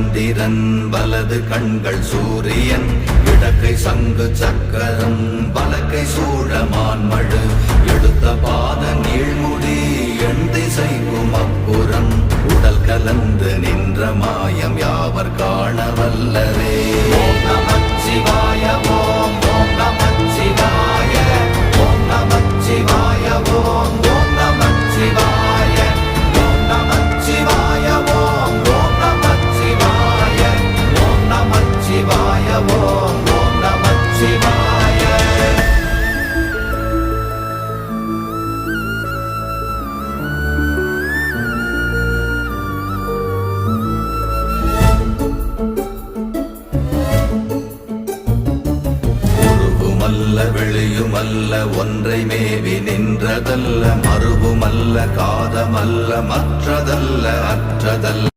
சந்திரன் வலது கண்கள் சூரியன் இடக்கை சங்கு சக்கரம் வலக்கை சூழமான்மழு எடுத்த பாத நீழ்முடி எண் திசைக்கும் அப்புறம் உடல் கலந்து நின்ற மாயம் யாவர் காண வல்லரே. ஓம் நமச்சிவாய ஓம் ஓம் நமச்சிவாய ஓம் நமச்சிவாய ஓம் ஓம் நமச்சிவாய ஓம் நமச்சிவாய ஓம் ஓம் நமச்சிவாய ஓம் நமச்சிவாய ஓம் ஓம் நமச்சிவாய. வெளியுமல்ல ஒன்றை மேவி நின்றதல்ல மறுவுமல்ல காதமல்ல மற்றதல்ல அற்றதல்ல